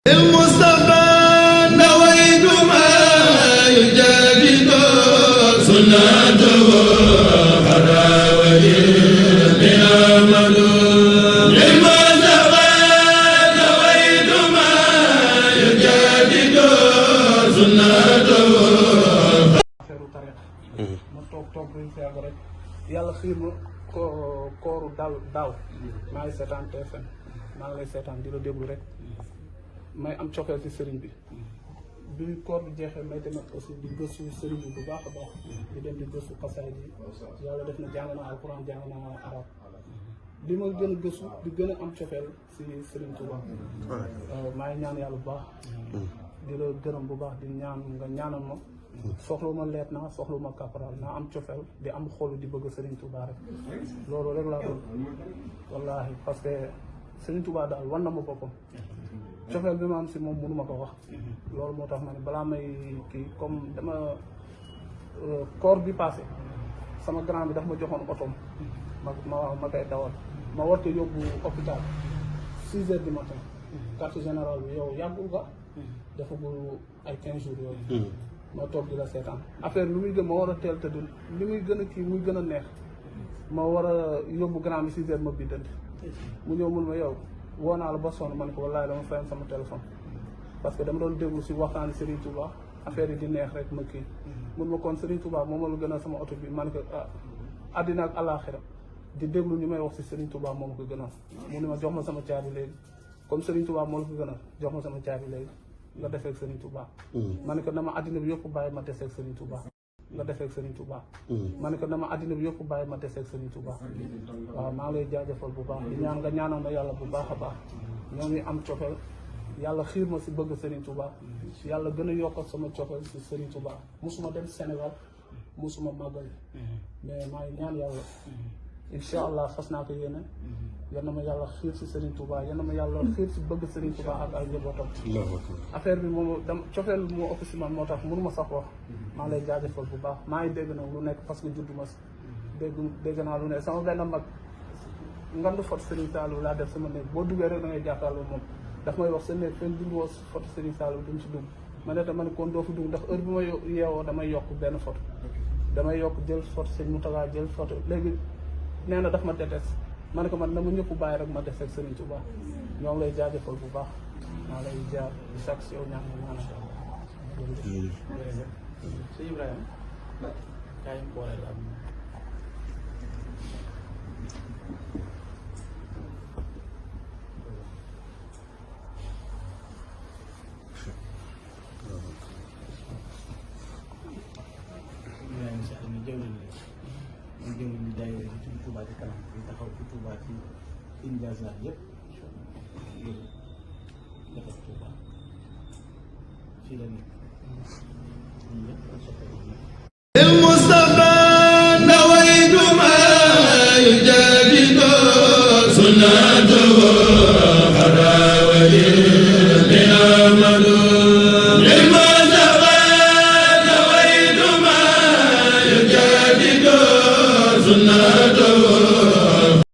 المصطفى نويت ما يجدد سنته خراوي من أمل للمصطفى نويت ما يجدد سنته ma toog buñ feebar rek yàlla xiir ma kooru daaw maa ngi seetaan TFM maa ngi lay seetaan di la déglu rek may am cofeel ci sëriñ bi koor bi jeexee may demet aussi di gëstu sëriñ bi bu baax a baax di dem di gëstu xasaay ji yàlla def na jàng naa alquran jàng naa arab li ma gën a gëstu di gën a am cofeel ci sëriñ Touba maa ngi ñaan yàlla bu baax di la gërëm bu baax di ñaan nga ñaanal ma soxlu ma leet naa soxlu ma caporal naa am cofeel di am xolu di bëgg Serigne Touba rek loolu rek laa bëgg wallaahi parce que Serigne Touba daal wan na ma boppam cofeel bi ma am si moom mënu ma ko wax loolu moo tax ma ne balaa may kii comme dama koor bi passé sama grand bi daf ma joxoon otoom ma koy dawal ma war ko yóbbu hôpital 6 heures du matin quartier général bi yow yàggul nga defagul ay 15 jours yooyu ma toog di la seetaan affaire lu muy gën ma war a teel tëdd li muy gën a kii muy gën a neex ma war a yóbbu grand bi 6 heures ma biddanti mu ñëw mun ma yow woo naa la ba sonn ma ne ko wallaay dama fayoon sama téléphone parce que dama doon déglu si waxtaani Serigne Touba affaire yi di neex rek ma kii mun ma kon Serigne Touba moom la gën a sama oto bi ma ne ko àddina ak alaaxira di déglu ñu may wax si Serigne Touba moom ko gënal mu ne ma jox ma sama caabi léegi comme Serigne Touba moo la ko gënal jox ma sama caabi léegi nga defeeg Serigne Touba ma ne ko dama àddina bi yëpp bàyyi ma deseeg Serigne Touba nga defeeg Serigne Touba ma ne ko dama àddina bi yëpp bàyyi ma deseeg Serigne Touba waaw maa ngi lay jaajëfal bu baax di ñaan nga ñaanal ma yàlla bu baax a baax ñoo ngi am cofeel yàlla xiir ma si bëgg Serigne Touba yàlla gën a yokkal sama cofeel si Serigne Touba musuma dem Sénégal musuma màggali mais maa ngi ñaan yàlla incha allah fas naa ko yéene yal na ma yàlla xiir si Serigne Touba yal na ma yàlla xiir si bëgg Serigne Touba ak ay njabootam affaire bi moom dama cofeel moo ëpp si man moo tax mënu ma sax wax maa ngi lay jaajëfal bu baax maa ngi dégg nag lu nekk parce que juddu ma si dégg naa lu nekk sama benn mag ngandu foto Serigne Saliou laa def sama néeg boo duggee rek da ngay jàkkaarloo moom daf may wax sa néeg fen dund woo foto Serigne Saliou duñ si dugg ma ne ma ne kon doo fi dugg ndax heure bi ma yeewoo damay yokk benn photo damay yokk jël photo Serigne Moutaga jël photo léegi nee na daf ma detes ma ne ko man na ma ñëpp bàyyi rek ma des ak Serigne Touba ñoo ngi lay jaajëfal bu baax maa lay jaar di sax si yow ñaan nga ñaanal sëñ Ibrahima kaay boole la ñu jëm ñu daayira bi ci Touba ci kanam di taxaw ci Touba ci injazat yëpp ngir defar Touba fii la nekk ñun ñëpp